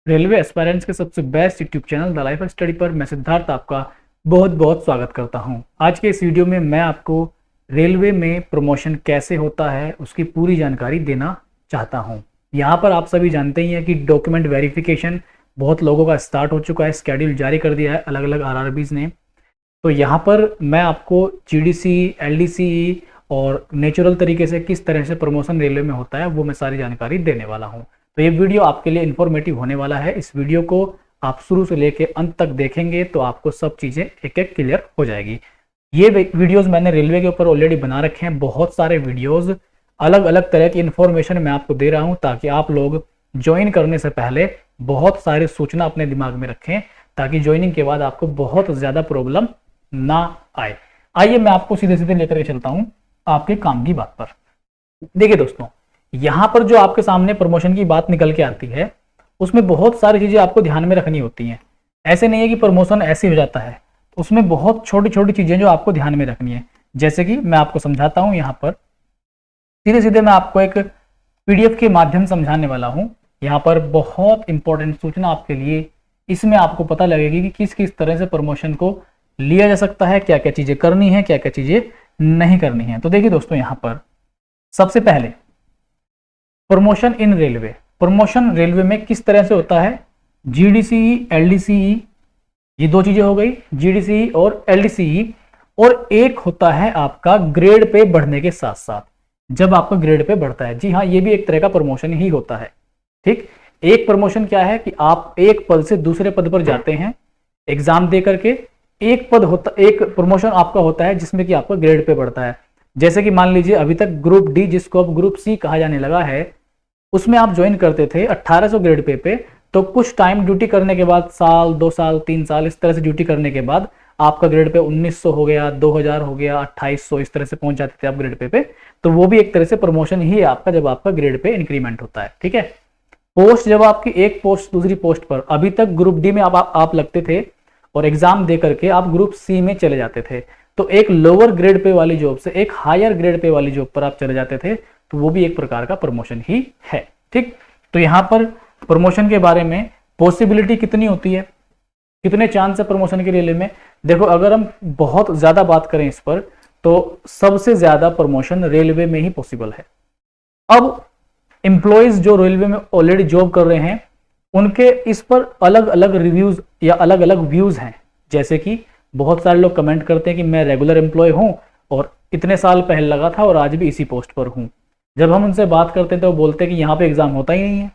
Railway aspirants के सबसे best YouTube channel the life study पर मैं सिद्धार्थ आपका बहुत बहुत स्वागत करता हूं। आज के इस वीडियो में मैं आपको रेलवे में प्रमोशन कैसे होता है उसकी पूरी जानकारी देना चाहता हूं। यहां पर आप सभी जानते ही हैं कि डॉक्यूमेंट वेरिफिकेशन बहुत लोगों का स्टार्ट हो चुका है, स्केड्यूल जारी कर दिया है अलग अलग आरआरबीज ने। तो यहाँ पर मैं आपको जीडीसी, एलडीसी और नेचुरल तरीके से किस तरह से प्रमोशन रेलवे में होता है वो मैं सारी जानकारी देने वाला हूँ। तो ये वीडियो आपके लिए इन्फॉर्मेटिव होने वाला है। इस वीडियो को आप शुरू से लेकर अंत तक देखेंगे तो आपको सब चीज़ें एक एक क्लियर हो जाएगी। ये वीडियोस मैंने रेलवे के ऊपर ऑलरेडी बना रखे हैं, बहुत सारे वीडियोस अलग अलग तरह की इन्फॉर्मेशन मैं आपको दे रहा हूँ ताकि आप लोग ज्वाइन करने से पहले बहुत सारी सूचना अपने दिमाग में रखें ताकि ज्वाइनिंग के बाद आपको बहुत ज़्यादा प्रॉब्लम ना आए। आइए मैं आपको सीधे सीधे लेकर के चलता हूँ आपके काम की बात पर। देखिए दोस्तों, यहां पर जो आपके सामने प्रमोशन की बात निकल के आती है उसमें बहुत सारी चीजें आपको ध्यान में रखनी होती हैं। ऐसे नहीं है कि प्रमोशन ऐसे हो जाता है, उसमें बहुत छोटी छोटी चीजें जो आपको ध्यान में रखनी है। जैसे कि मैं आपको समझाता हूं, यहाँ पर सीधे सीधे मैं आपको एक पीडीएफ के माध्यम समझाने वाला हूं। यहाँ पर बहुत इंपॉर्टेंट सूचना आपके लिए, इसमें आपको पता लगेगी कि किस किस तरह से प्रमोशन को लिया जा सकता है, क्या क्या चीजें करनी है, क्या क्या चीजें नहीं करनी है। तो देखिए दोस्तों, यहाँ पर सबसे पहले प्रमोशन इन रेलवे, प्रमोशन रेलवे में किस तरह से होता है। जीडीसी, एलडीसी, ये दो चीजें हो गई, जीडीसी और एलडीसी। और एक होता है आपका ग्रेड पे बढ़ने के साथ साथ, जब आपका ग्रेड पे बढ़ता है। जी हाँ, ये भी एक तरह का प्रमोशन ही होता है। ठीक, एक प्रमोशन क्या है कि आप एक पद से दूसरे पद पर जाते हैं एग्जाम दे करके। एक पद होता, एक प्रमोशन आपका होता है जिसमें कि आपका ग्रेड पे बढ़ता है। जैसे कि मान लीजिए अभी तक ग्रुप डी, जिसको अब ग्रुप सी कहा जाने लगा है, उसमें आप ज्वाइन करते थे 1800 ग्रेड पे। तो कुछ टाइम ड्यूटी करने के बाद, साल, 2 साल, 3 साल, इस तरह से ड्यूटी करने के बाद आपका ग्रेड पे 1900 हो गया, 2000 हो गया, 2800, इस तरह से पहुंच जाते थे आप ग्रेड पे। तो वो भी एक तरह से प्रमोशन ही है आपका, जब आपका ग्रेड पे इंक्रीमेंट होता है। ठीक है, पोस्ट जब आपकी एक पोस्ट दूसरी पोस्ट पर, अभी तक ग्रुप डी में आप लगते थे और एग्जाम दे करके आप ग्रुप सी में चले जाते थे, तो एक लोअर ग्रेड पे वाली जॉब से एक हायर ग्रेड पे वाली जॉब पर आप चले जाते थे, तो वो भी एक प्रकार का प्रमोशन ही है। ठीक, तो यहां पर प्रमोशन के बारे में पॉसिबिलिटी कितनी होती है, कितने चांस है प्रमोशन के रेलवे में। देखो, अगर हम बहुत ज्यादा बात करें इस पर, तो सबसे ज्यादा प्रमोशन रेलवे में ही पॉसिबल है। अब एम्प्लॉयज जो रेलवे में ऑलरेडी जॉब कर रहे हैं, उनके इस पर अलग अलग रिव्यूज या अलग अलग व्यूज हैं। जैसे कि बहुत सारे लोग कमेंट करते हैं कि मैं रेगुलर एम्प्लॉय हूं और इतने साल पहले लगा था और आज भी इसी पोस्ट पर हूं। जब हम उनसे बात करते हैं तो वो बोलते हैं कि यहाँ पे एग्जाम होता ही नहीं है।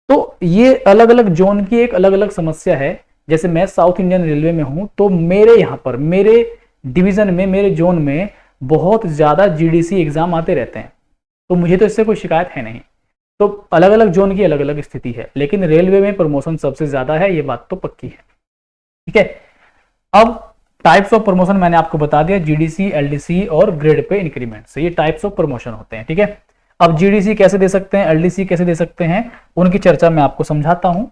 तो ये अलग अलग जोन की एक अलग अलग समस्या है। जैसे मैं साउथ इंडियन रेलवे में हूं, तो मेरे यहाँ पर, मेरे डिवीजन में, मेरे जोन में बहुत ज्यादा जीडीसी एग्जाम आते रहते हैं, तो मुझे तो इससे कोई शिकायत है नहीं। तो अलग अलग जोन की अलग अलग स्थिति है, लेकिन रेलवे में प्रमोशन सबसे ज्यादा है, ये बात तो पक्की है। ठीक है, अब टाइप्स ऑफ प्रमोशन मैंने आपको बता दिया, जीडीसी, एलडीसी और ग्रेड पे इंक्रीमेंट से ये टाइप्स ऑफ प्रमोशन होते हैं। ठीक है, अब जीडीसी कैसे दे सकते हैं, एलडीसी कैसे दे सकते हैं, उनकी चर्चा मैं आपको समझाता हूं।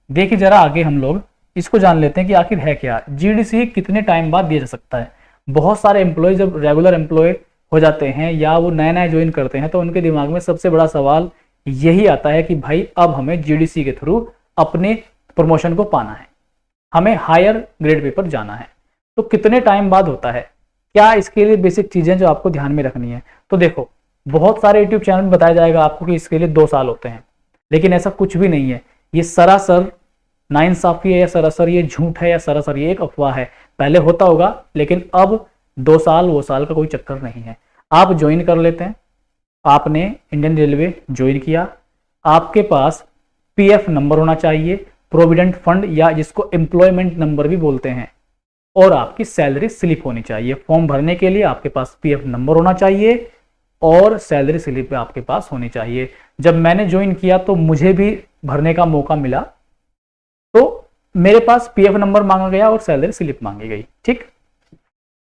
देखिए जरा आगे हम लोग इसको जान लेते हैं कि आखिर है क्या जीडीसी, कितने टाइम बाद दिया जा सकता है। बहुत सारे एम्प्लॉय जब रेगुलर एम्प्लॉय हो जाते हैं या वो नया नया ज्वाइन करते हैं, तो उनके दिमाग में सबसे बड़ा सवाल यही आता है कि भाई अब हमें जीडीसी के थ्रू अपने प्रमोशन को पाना है, हमें हायर ग्रेड पे पर जाना है। तो कितने टाइम बाद होता है, क्या इसके लिए बेसिक चीजें जो आपको ध्यान में रखनी है। तो देखो, बहुत सारे यूट्यूब चैनल में बताया जाएगा आपको कि इसके लिए 2 साल होते हैं, लेकिन ऐसा कुछ भी नहीं है। ये सरासर नाइंसाफी है या सरासर ये झूठ है या सरासर ये एक अफवाह है। पहले होता होगा, लेकिन अब 2 साल वो साल का कोई चक्कर नहीं है। आप ज्वाइन कर लेते हैं, आपने इंडियन रेलवे ज्वाइन किया, आपके पास पीएफ नंबर होना चाहिए, प्रोविडेंट फंड या जिसको एम्प्लॉयमेंट नंबर भी बोलते हैं, और आपकी सैलरी स्लिप होनी चाहिए। फॉर्म भरने के लिए आपके पास पीएफ नंबर होना चाहिए और सैलरी स्लिप आपके पास होनी चाहिए। जब मैंने ज्वाइन किया तो मुझे भी भरने का मौका मिला, तो मेरे पास पीएफ नंबर मांगा गया और सैलरी स्लिप मांगी गई। ठीक,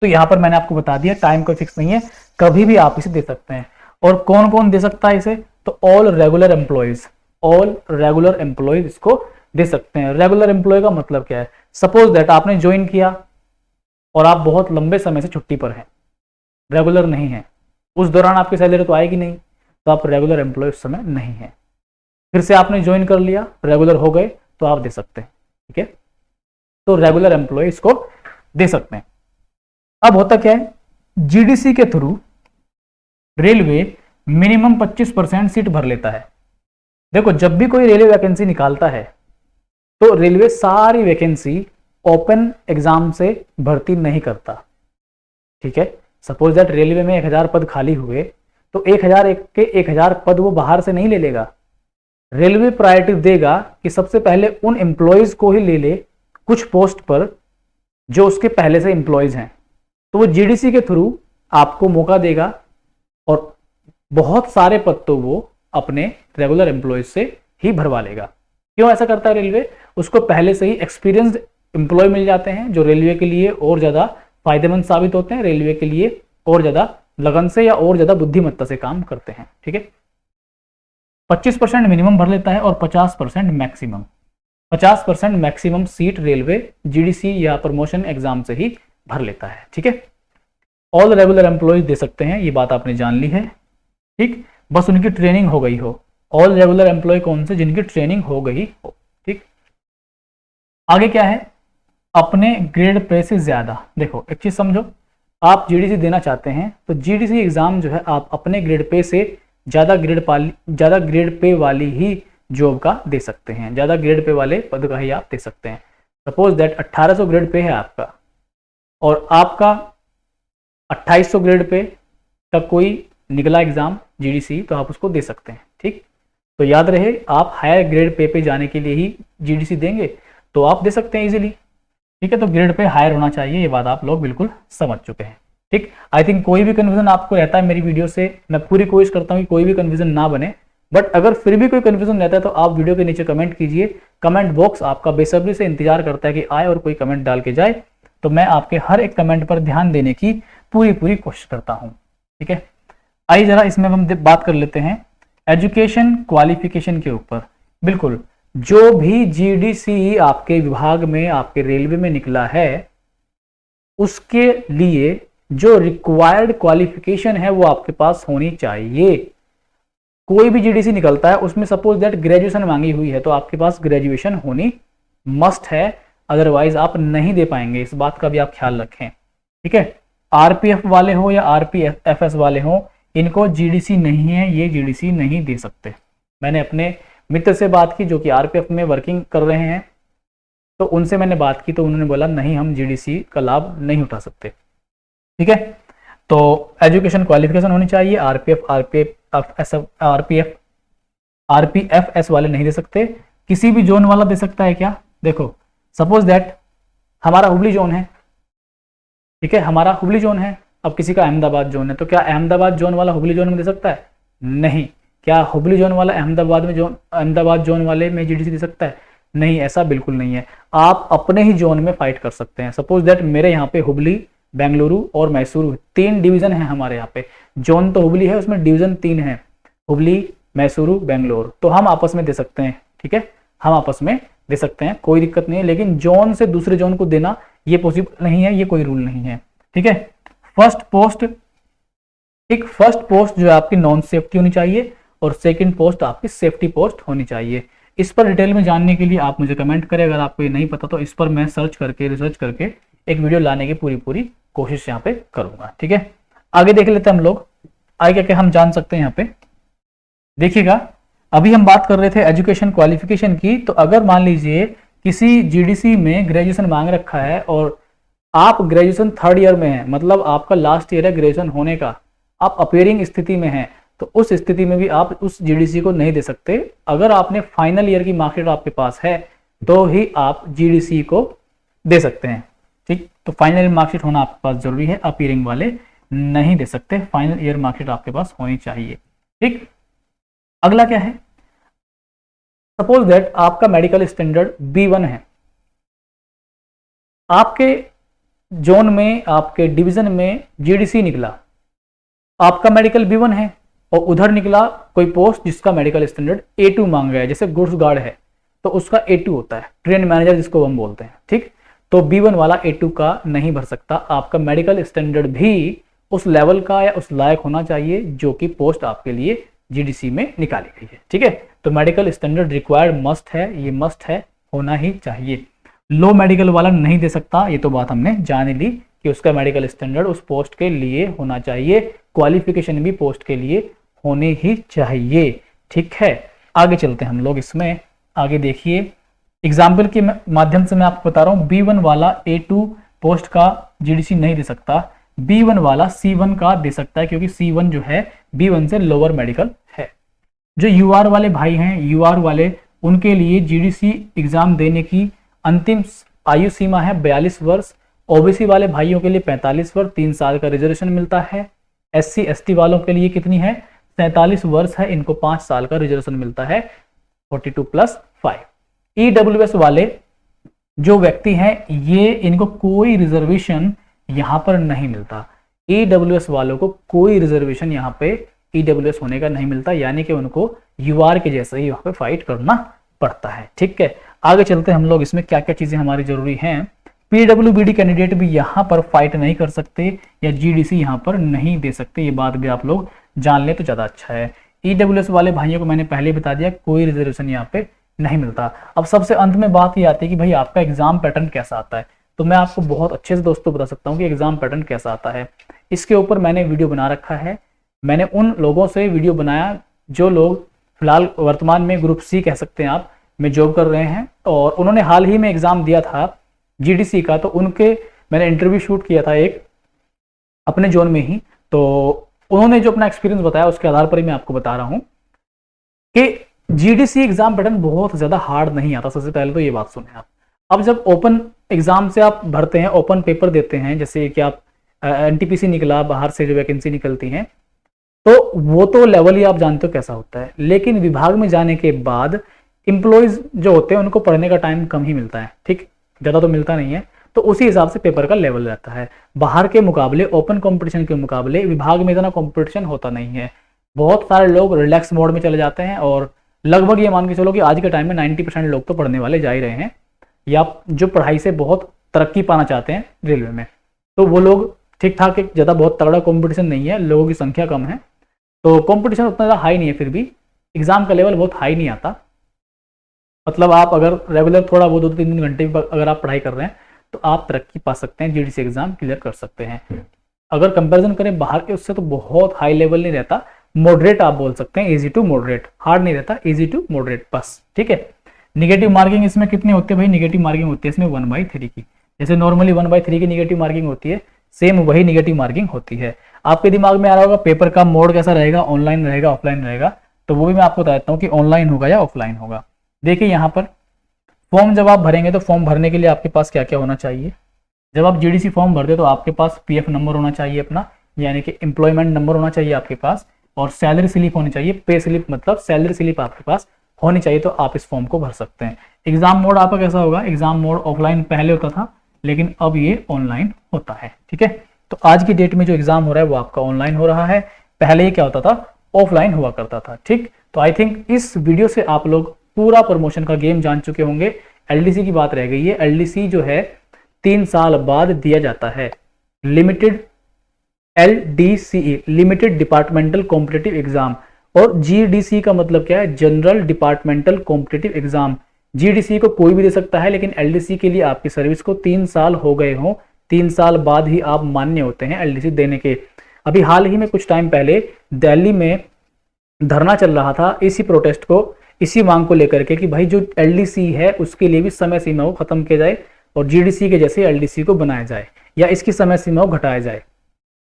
तो यहां पर मैंने आपको बता दिया, टाइम कोई फिक्स नहीं है, कभी भी आप इसे दे सकते हैं। और कौन कौन दे सकता है इसे, तो all regular employees, all regular employees इसको दे सकते हैं। रेगुलर एम्प्लॉय का मतलब क्या है, सपोज दैट आपने ज्वाइन किया और आप बहुत लंबे समय से छुट्टी पर हैं, रेगुलर नहीं है, उस दौरान आपकी सैलरी तो आएगी नहीं, तो आप रेगुलर एम्प्लॉय उस समय नहीं है। फिर से आपने ज्वाइन कर लिया, रेगुलर हो गए, तो आप दे सकते हैं, ठीक है। तो रेगुलर एम्प्लॉय इसको दे सकते हैं। अब होता क्या है, जीडीसी के थ्रू रेलवे मिनिमम 25% सीट भर लेता है। देखो, जब भी कोई रेलवे वैकेंसी निकालता है तो रेलवे सारी वैकेंसी ओपन एग्जाम से भर्ती नहीं करता, ठीक है। सपोज दैट रेलवे में 1000 पद खाली हुए तो 1000 के 1000 पद वो बाहर से नहीं ले लेगा। रेलवे प्रायोरिटी देगा कि सबसे पहले उन एम्प्लॉयज को ही ले ले कुछ पोस्ट पर जो उसके पहले से एम्प्लॉयज हैं। तो वो जीडीसी के थ्रू आपको मौका देगा और बहुत सारे पद तो वो अपने रेगुलर एम्प्लॉयज से ही भरवा लेगा। क्यों ऐसा करता है रेलवे? उसको पहले से ही एक्सपीरियंस्ड एम्प्लॉय मिल जाते हैं जो रेलवे के लिए और ज्यादा फायदेमंद साबित होते हैं, रेलवे के लिए और ज्यादा लगन से या और ज्यादा बुद्धिमत्ता से काम करते हैं, ठीक है। 25% मिनिमम भर लेता है और 50% maximum. 50% maximum seat railway GDC या प्रमोशन एग्जाम से ही भर लेता है, ठीक है। ऑल रेगुलर एम्प्लॉयज दे सकते हैं, ये बात आपने जान ली है, ठीक। बस उनकी ट्रेनिंग हो गई हो। ऑल रेगुलर एम्प्लॉय कौन से? जिनकी ट्रेनिंग हो गई हो, ठीक। आगे क्या है, अपने ग्रेड पे से ज्यादा। देखो एक चीज समझो, आप जीडीसी देना चाहते हैं तो जीडीसी एग्जाम जो है आप अपने ग्रेड पे से ज्यादा ग्रेड पे वाली ही जॉब का दे सकते हैं, ज्यादा ग्रेड पे वाले पद का ही आप दे सकते हैं। सपोज दैट 1800 ग्रेड पे है आपका और आपका 2800 ग्रेड पे तक कोई निकला एग्जाम जीडीसी, तो आप उसको दे सकते हैं, ठीक। तो याद रहे, आप हायर ग्रेड पे जाने के लिए ही जीडीसी देंगे तो आप दे सकते हैं इजीली, ठीक है। तो ग्रेड पे हायर होना चाहिए, ये बात आप लोग बिल्कुल समझ चुके हैं, ठीक। आई थिंक कोई भी कन्फ्यूजन आपको रहता है मेरी वीडियो से, मैं पूरी कोशिश करता हूँ कि कोई भी कन्फ्यूजन ना बने, बट अगर फिर भी कोई कन्फ्यूजन रहता है तो आप वीडियो के नीचे कमेंट कीजिए। कमेंट बॉक्स आपका बेसब्री से इंतजार करता है कि आए और कोई कमेंट डाल के जाए, तो मैं आपके हर एक कमेंट पर ध्यान देने की पूरी कोशिश करता हूँ, ठीक है। आइए जरा इसमें हम बात कर लेते हैं एजुकेशन क्वालिफिकेशन के ऊपर। बिल्कुल, जो भी जीडीसी आपके विभाग में आपके रेलवे में निकला है उसके लिए जो रिक्वायर्ड क्वालिफिकेशन है वो आपके पास होनी चाहिए। कोई भी जीडीसी निकलता है उसमें सपोज दैट ग्रेजुएशन मांगी हुई है तो आपके पास ग्रेजुएशन होनी मस्ट है, अदरवाइज आप नहीं दे पाएंगे। इस बात का भी आप ख्याल रखें, ठीक है। आरपीएफ वाले हो या आरपीएफएस वाले हो, इनको जीडीसी नहीं है, ये जीडीसी नहीं दे सकते। मैंने अपने मित्र से बात की जो कि आरपीएफ में वर्किंग कर रहे हैं, तो उनसे मैंने बात की तो उन्होंने बोला नहीं, हम जीडीसी का लाभ नहीं उठा सकते, ठीक है। तो एजुकेशन क्वालिफिकेशन होनी चाहिए। आरपीएफएस वाले नहीं दे सकते। किसी भी जोन वाला दे सकता है क्या? देखो सपोज दैट हमारा हुबली जोन है, ठीक है, हमारा हुबली जोन है, अब किसी का अहमदाबाद जोन है, तो क्या अहमदाबाद जोन वाला हुबली जोन में दे सकता है? नहीं। क्या हुबली जोन वाला अहमदाबाद जोन वाले में जीडीसी दे सकता है? नहीं, ऐसा बिल्कुल नहीं है। आप अपने ही जोन में फाइट कर सकते हैं। सपोज दैट मेरे यहाँ पे हुबली, बेंगलुरु और मैसूरू 3 डिवीजन है हमारे यहाँ पे। जोन तो हुबली है, उसमें डिवीजन 3 है, हुबली, मैसूरू, बेंगलोर। तो हम आपस में दे सकते हैं, ठीक है, हम आपस में दे सकते हैं, कोई दिक्कत नहीं है। लेकिन जोन से दूसरे जोन को देना ये पॉसिबल नहीं है, ये कोई रूल नहीं है, ठीक है। फर्स्ट पोस्ट जो है आपकी नॉन सेफ्टी होनी चाहिए और सेकंड पोस्ट आपकी सेफ्टी पोस्ट होनी चाहिए। इस पर डिटेल में जानने के लिए आप मुझे कमेंट करें, अगर आपको ये नहीं पता तो इस पर मैं रिसर्च करके एक वीडियो लाने की पूरी कोशिश यहाँ पे करूंगा, ठीक है। आगे देख लेते हैं हम लोग, आगे क्या हम जान सकते हैं यहाँ पे। देखिएगा, अभी हम बात कर रहे थे एजुकेशन क्वालिफिकेशन की, तो अगर मान लीजिए किसी जीडीसी में ग्रेजुएशन मांग रखा है और आप ग्रेजुएशन 3rd ईयर में है, मतलब आपका लास्ट ईयर है ग्रेजुएशन होने का, आप अपेयरिंग स्थिति में हैं, तो उस स्थिति में भी आप उस जीडीसी को नहीं दे सकते। अगर आपने फाइनल ईयर की मार्कशीट आपके पास है तो ही आप जीडीसी को दे सकते हैं, ठीक। तो फाइनल ईयर मार्कशीट होना आपके पास जरूरी है, अपेयरिंग वाले नहीं दे सकते। फाइनल ईयर मार्कशीट आपके पास होनी चाहिए, ठीक। अगला क्या है, सपोज दैट आपका मेडिकल स्टैंडर्ड B1 है, आपके जोन में, आपके डिवीजन में जीडीसी निकला, आपका मेडिकल B1 है और उधर निकला कोई पोस्ट जिसका मेडिकल स्टैंडर्ड A2 मांग गया है, जैसे गुड्स गार्ड है तो उसका A2 होता है, ट्रेन मैनेजर जिसको हम बोलते हैं, ठीक। तो B1 वाला A2 का नहीं भर सकता। आपका मेडिकल स्टैंडर्ड भी उस लेवल का या उस लायक होना चाहिए जो कि पोस्ट आपके लिए जीडीसी में निकाली गई है, ठीक है। तो मेडिकल स्टैंडर्ड रिक्वायर्ड मस्ट है, ये मस्ट है, होना ही चाहिए। लो मेडिकल वाला नहीं दे सकता, ये तो बात हमने जान ली कि उसका मेडिकल स्टैंडर्ड उस पोस्ट के लिए होना चाहिए, क्वालिफिकेशन भी पोस्ट के लिए होने ही चाहिए। ठीक है, आगे चलते हैं हम लोग इसमें। आगे देखिए, एग्जाम्पल के माध्यम से मैं आपको बता रहा हूँ, B1 वाला A2 पोस्ट का GDC नहीं दे सकता, B1 वाला C1 का दे सकता है, क्योंकि C1 जो है B1 से लोअर मेडिकल है। जो UR वाले भाई हैं, UR वाले, उनके लिए GDC एग्जाम देने की अंतिम आयु सीमा है 42 वर्ष। OBC वाले भाइयों के लिए 45 वर्ष, 3 साल का रिजर्वेशन मिलता है। SC ST वालों के लिए कितनी है, 47 वर्ष है, इनको 5 साल का रिजर्वेशन मिलता है, 42+5। EWS वाले जो व्यक्ति हैं, ये इनको कोई रिजर्वेशन यहाँ पर नहीं मिलता। EWS वालों को कोई रिजर्वेशन यहाँ पे EWS होने का नहीं मिलता, यानी कि उनको UR के जैसे ही यहाँ पे फाइट करना पड़ता है। ठीक है, आगे चलते हैं हम लोग, इसमें क्या क्या चीजें हमारी जरूरी हैं। PWBD कैंडिडेट भी यहाँ पर फाइट नहीं कर सकते या GDC यहाँ पर नहीं दे सकते, ये बात भी आप लोग जान ले तो ज्यादा अच्छा है। EWS वाले भाइयों को मैंने पहले बता दिया, कोई रिजर्वेशन यहाँ पे नहीं मिलता। अब सबसे अंत में बात ये आती है कि भाई आपका एग्जाम पैटर्न कैसा आता है, तो मैं आपको बहुत अच्छे से दोस्तों बता सकता हूँ कि एग्जाम पैटर्न कैसा आता है। इसके ऊपर मैंने वीडियो बना रखा है, मैंने उन लोगों से वीडियो बनाया जो लोग फिलहाल वर्तमान में ग्रुप C कह सकते हैं आप, में जॉब कर रहे हैं, और उन्होंने हाल ही में एग्जाम दिया था GDC का, तो उनके मैंने इंटरव्यू शूट किया था एक अपने जोन में ही। तो उन्होंने जो अपना एक्सपीरियंस बताया उसके आधार पर ही मैं आपको बता रहा हूँ कि GDC एग्जाम पैटर्न बहुत ज्यादा हार्ड नहीं आता। सबसे पहले तो ये बात सुने आप। अब जब ओपन एग्जाम से आप भरते हैं, ओपन पेपर देते हैं, जैसे कि आप NTPC निकला, बाहर से जो वैकेंसी निकलती हैं, तो वो तो लेवल ही आप जानते हो कैसा होता है। लेकिन विभाग में जाने के बाद एम्प्लॉयज जो होते हैं उनको पढ़ने का टाइम कम ही मिलता है, ठीक, ज़्यादा तो मिलता नहीं है, तो उसी हिसाब से पेपर का लेवल रहता है। बाहर के मुकाबले, ओपन कंपटीशन के मुकाबले विभाग में इतना कंपटीशन होता नहीं है। बहुत सारे लोग रिलैक्स मोड में चले जाते हैं, और लगभग ये मान के चलो कि आज के टाइम में 90% लोग तो पढ़ने वाले जा ही रहे हैं, या जो पढ़ाई से बहुत तरक्की पाना चाहते हैं रेलवे में, तो वो लोग ठीक ठाक, एक ज़्यादा बहुत तगड़ा कॉम्पिटिशन नहीं है, लोगों की संख्या कम है, तो कॉम्पिटिशन उतना ज़्यादा हाई नहीं है, फिर भी एग्जाम का लेवल बहुत हाई नहीं आता। मतलब आप अगर रेगुलर थोड़ा वो 2-3 घंटे अगर आप पढ़ाई कर रहे हैं तो आप तरक्की पा सकते हैं, GDC एग्जाम क्लियर कर सकते हैं। अगर कंपैरिजन करें बाहर के उससे तो बहुत हाई लेवल नहीं रहता, मॉडरेट आप बोल सकते हैं, इजी टू मॉडरेट, हार्ड नहीं रहता, इजी टू मॉडरेट बस। ठीक है, निगेटिव मार्किंग इसमें कितनी होती है भाई, निगेटिव मार्किंग होती है इसमें 1/3 की, जैसे नॉर्मली 1/3 की निगेटिव मार्किंग होती है, सेम वही निगेटिव मार्किंग होती है। आपके दिमाग में आ रहा होगा पेपर का मोड कैसा रहेगा, ऑनलाइन रहेगा ऑफलाइन रहेगा, तो वो भी मैं आपको बता देता हूँ कि ऑनलाइन होगा या ऑफलाइन होगा। देखिए यहाँ पर फॉर्म जब आप भरेंगे तो फॉर्म भरने के लिए आपके पास क्या क्या होना चाहिए। जब आप GDC फॉर्म भरते तो आपके पास PF नंबर होना चाहिए अपना, यानी कि एम्प्लॉयमेंट नंबर होना चाहिए आपके पास, और सैलरी स्लिप होनी चाहिए, पे स्लिप मतलब सैलरी स्लिप आपके पास होनी चाहिए, तो आप इस फॉर्म को भर सकते हैं। एग्जाम मोड आपका कैसा होगा, एग्जाम मोड ऑफलाइन पहले होता था, लेकिन अब ये ऑनलाइन होता है। ठीक है, तो आज की डेट में जो एग्जाम हो रहा है वो आपका ऑनलाइन हो रहा है, पहले ये क्या होता था, ऑफलाइन हुआ करता था। ठीक, तो आई थिंक इस वीडियो से आप लोग पूरा प्रमोशन का गेम जान चुके होंगे। LDC की बात रह गई है। LDC जो है 3 साल बाद दिया जाता है, limited LDCE, limited departmental competitive exam, और GDC का मतलब क्या है, general departmental competitive exam. GDC को कोई भी दे सकता है, लेकिन LDC के लिए आपकी सर्विस को 3 साल हो गए हों, 3 साल बाद ही आप मान्य होते हैं LDC देने के। अभी हाल ही में कुछ टाइम पहले दिल्ली में धरना चल रहा था इसी प्रोटेस्ट को, इसी मांग को लेकर के कि भाई जो LDC है उसके लिए भी समय सीमा को खत्म किया जाए, और GDC के जैसे LDC को बनाया जाए, या इसकी समय सीमा को घटाया जाए।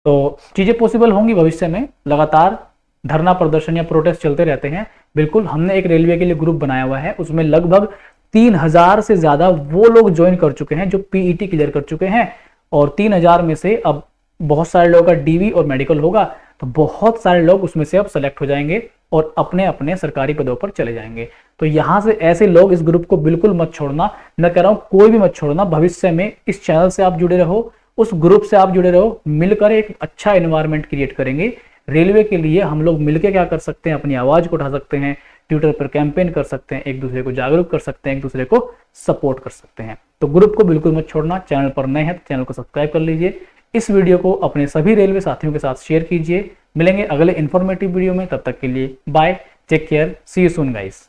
तो चीजें पॉसिबल होंगी भविष्य में, लगातार धरना प्रदर्शन या प्रोटेस्ट चलते रहते हैं। बिल्कुल, हमने एक रेलवे के लिए ग्रुप बनाया हुआ है, उसमें लगभग 3000 से ज्यादा वो लोग ज्वाइन कर चुके हैं जो PET क्लियर कर चुके हैं, और 3000 में से अब बहुत सारे लोगों का DV और मेडिकल होगा, तो बहुत सारे लोग उसमें से अब सेलेक्ट हो जाएंगे और अपने अपने सरकारी पदों पर चले जाएंगे। तो यहाँ से ऐसे लोग इस ग्रुप को बिल्कुल मत छोड़ना, मैं कह रहा हूँ कोई भी मत छोड़ना। भविष्य में इस चैनल से आप जुड़े रहो, उस ग्रुप से आप जुड़े रहो, मिलकर एक अच्छा एनवायरनमेंट क्रिएट करेंगे रेलवे के लिए। हम लोग मिलकर क्या कर सकते हैं, अपनी आवाज को उठा सकते हैं, ट्विटर पर कैंपेन कर सकते हैं, एक दूसरे को जागरूक कर सकते हैं, एक दूसरे को सपोर्ट कर सकते हैं। तो ग्रुप को बिल्कुल मत छोड़ना। चैनल पर नए हैं तो चैनल को सब्सक्राइब कर लीजिए, इस वीडियो को अपने सभी रेलवे साथियों के साथ शेयर कीजिए। मिलेंगे अगले इन्फॉर्मेटिव वीडियो में, तब तक के लिए bye, take care, see you soon guys.